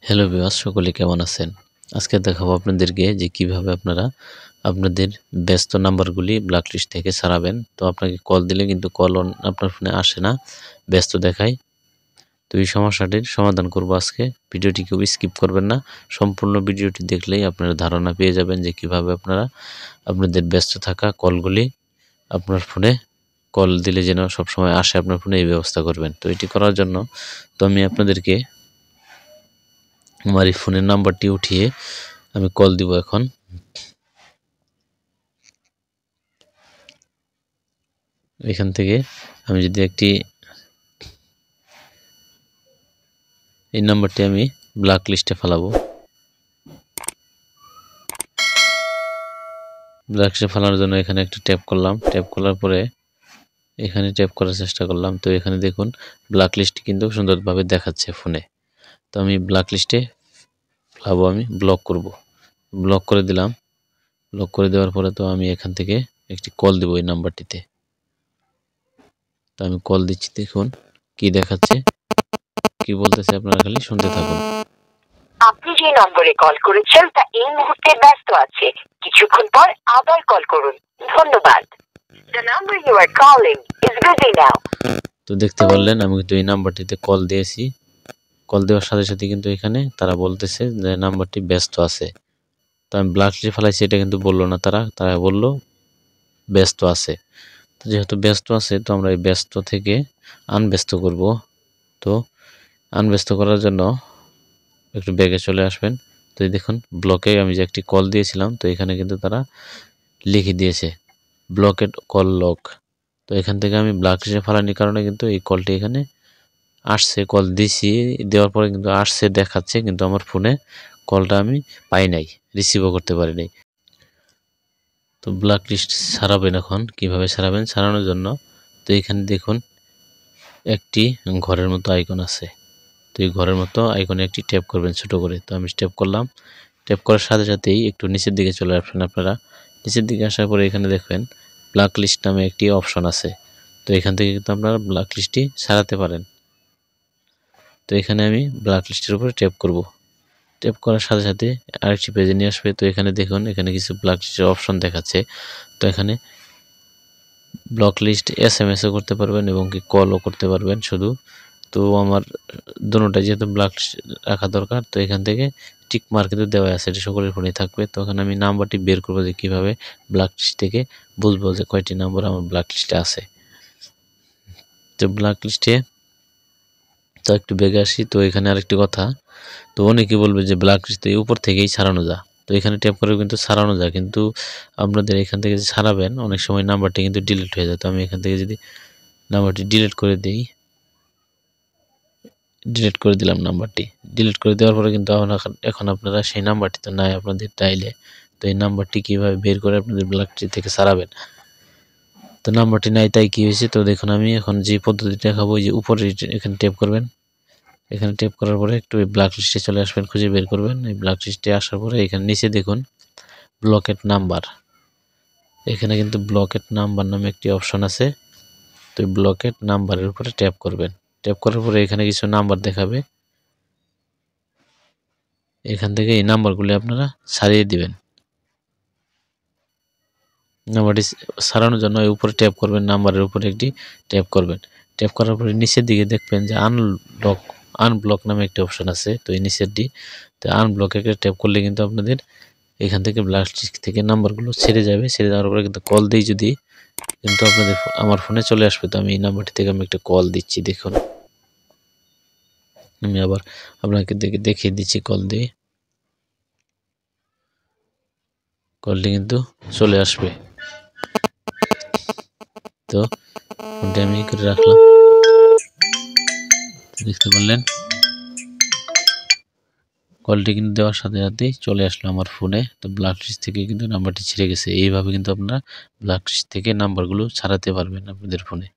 Hello viewers, সকলে কেমন আছেন? আজকে দেখাবো আপনাদেরকে যে কিভাবে আপনারা আপনাদের ব্যস্ত নাম্বারগুলি ব্ল্যাকলিস্ট থেকে সরাবেন। তো আপনাকে কল দিলে কিন্তু কল আপনার ফোনে আসে না, ব্যস্ত দেখায়। তো এই সমস্যাটির সমাধান করব আজকে। ভিডিওটি কেউ স্কিপ করবেন না, সম্পূর্ণ ভিডিওটি দেখলেই আপনারা ধারণা পেয়ে যাবেন যে কিভাবে আপনারা আপনাদের ব্যস্ত থাকা কলগুলি আপনার ফোনে কল দিলে যেন সবসময় আসে আপনার ফোনে, এই ব্যবস্থা করবেন। তো এটি করার জন্য আমি আপনাদেরকে আমার এই ফোনের নাম্বারটি উঠিয়ে আমি কল দিব। এখন এখান থেকে আমি যদি এই নাম্বারটি আমি ব্ল্যাক লিস্টে ফেলাবো। ব্ল্যাক লিস্টে ফেলানোর জন্য এখানে একটা ট্যাপ করলাম। ট্যাপ করার পরে এখানে ট্যাপ করার চেষ্টা করলাম। তো এখানে দেখুন ব্ল্যাক লিস্ট কিন্তু সুন্দরভাবে দেখাচ্ছে ফোনে। তো আমি ব্ল্যাক লিস্টে ফেলাবো, আমি ব্লক করব। ব্লক করে দিলাম। ব্লক করে দেওয়ার পরে তো আমি এখান থেকে একটি কল দিব এই নাম্বারটিতে। তো আমি কল দিচ্ছি, দেখুন কি দেখাচ্ছে, কি বলতেছে, আপনারা খালি শুনতে থাকুন। আপনি যে নম্বরে কল করেছেন তা এই মুহূর্তে ব্যস্ত আছে, কিছুক্ষণ পর আবার কল করুন। ধন্যবাদ। The number you are calling is busy now. তো দেখতে পারলেন আমি কিন্তু এই নাম্বারটিতে কল দিয়েছি। কল দেওয়ার সাথে সাথে কিন্তু এখানে তারা বলতেছে যে নাম্বারটি ব্যস্ত আছে। তো আমি ব্ল্যাক লিস্টে ফেলাইছি, এটা কিন্তু বললো না, তারা বললো ব্যস্ত আছে। তো যেহেতু ব্যস্ত আছে, তো আমরা এই ব্যস্ত থেকে আনব্যস্ত করব। তো আনব্যস্ত করার জন্য একটু ব্যাগে চলে আসবেন। তো এই দেখুন ব্লকে আমি যে একটি কল দিয়েছিলাম, তো এখানে কিন্তু তারা লিখে দিয়েছে ব্লকেড কল লক। তো এখান থেকে আমি ব্ল্যাক লিস্টে ফেলানোর কারণে কিন্তু এই কলটি এখানে আসছে। কল দিছি, দেওয়ার পরে কিন্তু আসছে দেখাচ্ছে, কিন্তু আমার ফোনে কলটা আমি পাই নাই, রিসিভও করতে পারি নাই। তো ব্ল্যাক লিস্ট সারাবেন, এখন কিভাবে সারাবেন? সারানোর জন্য তো এখানে দেখুন একটি ঘরের মতো আইকন আছে। তো এই ঘরের মতো আইকনে একটি ট্যাপ করবেন ছোট করে। তো আমি ট্যাপ করলাম। ট্যাপ করার সাথে সাথেই একটু নিচের দিকে চলে আসবেন আপনারা। নিচের দিকে আসার পরে এখানে দেখবেন ব্ল্যাক লিস্ট নামে একটি অপশন আছে। তো এখান থেকে কিন্তু আপনারা ব্ল্যাক লিস্টটি সারাতে পারেন। তো এখানে আমি ব্ল্যাক লিস্টের উপরে ট্যাপ করব। ট্যাপ করার সাথে সাথে আরেকটি পেজে নিয়ে আসবে। তো এখানে দেখুন এখানে কিছু ব্ল্যাক লিস্টের অপশন দেখাচ্ছে। তো এখানে ব্লক লিস্ট এসএমএসও করতে পারবেন এবং কি কলও করতে পারবেন শুধু। তো আমার দুটোটা যেহেতু ব্ল্যাক লিস্ট রাখা দরকার, তো এখান থেকে টিক মার্ক কিন্তু দেওয়া আছে, এটা সকলের ফোনে থাকবে। তো এখানে আমি নাম্বারটি বের করবো যে কীভাবে ব্ল্যাক লিস্ট থেকে বুঝবো যে কয়টি নাম্বার আমার ব্ল্যাক লিস্টে আছে। তো ব্ল্যাক লিস্টে তো একটু বেগে আসি। তো এখানে আরেকটি কথা, তো অনেকে বলবে যে ব্ল্যাক লিস্ট এই উপর থেকেই ছাড়ানো যায়। তো এখানে ট্যাপ করে কিন্তু ছাড়ানো যায়, কিন্তু আপনাদের এখান থেকে যে ছাড়াবেন অনেক সময় নাম্বারটি কিন্তু ডিলিট হয়ে যায়। তো আমি এখান থেকে যদি নাম্বারটি ডিলিট করে দিই, ডিলিট করে দিলাম নাম্বারটি। ডিলিট করে দেওয়ার পরে কিন্তু এখন আপনারা সেই নাম্বারটি তো নাই আপনাদের ডাইলে। তো এই নাম্বারটি কীভাবে বের করে আপনাদের ব্ল্যাক লিস্ট থেকে ছাড়াবেন? তো নাম্বারটি নাই, তাই কি হয়েছে? তো দেখুন আমি এখন যে পদ্ধতিটা দেখাবো, যে উপরে এখানে ট্যাপ করবেন। এখানে ট্যাপ করার পরে একটু ব্ল্যাক লিস্টে চলে আসবেন, খুঁজে বের করবেন। এই ব্ল্যাক লিস্টে আসার পরে এখানে নিচে দেখুন ব্লকেট নাম্বার। এখানে কিন্তু ব্লকেট নাম্বার নামে একটি অপশন আছে। তো ব্লকেট নাম্বারের উপরে ট্যাপ করবেন। ট্যাপ করার পরে এখানে কিছু নাম্বার দেখাবে। এখান থেকে এই নাম্বারগুলি আপনারা সারিয়ে দিবেন। নাম্বারটি সারানোর জন্য এই উপরে ট্যাপ করবেন, নাম্বারের উপরে একটি ট্যাপ করবেন। ট্যাপ করার পরে নিচের দিকে দেখবেন যে আনব্লক নামে একটি অপশন আছে। তো এই নিচেরটি, তো আনব্লকে ট্যাপ করলে কিন্তু আপনাদের এখান থেকে ব্ল্যাক লিস্ট থেকে নাম্বারগুলো ছেড়ে যাবে। ছেড়ে যাওয়ার পরে কিন্তু কল দিই যদি, কিন্তু আপনাদের আমার ফোনে চলে আসবে। তো আমি এই নাম্বারটি থেকে আমি একটা কল দিচ্ছি, দেখুন আমি আবার আপনাকে দেখিয়ে দিচ্ছি কল দিয়ে। কলটি কিন্তু চলে আসবে। তো ফোনটি আমি করে রাখলাম, দেখতে পারলেন কলটি কিন্তু দেওয়ার সাথে সাথেই চলে আসলো আমার ফোনে। তো ব্ল্যাক লিস্ট থেকে কিন্তু নাম্বারটি ছিঁড়ে গেছে। এইভাবে কিন্তু আপনারা ব্ল্যাক লিস্ট থেকে নাম্বারগুলো ছাড়াতে পারবেন আপনাদের ফোনে।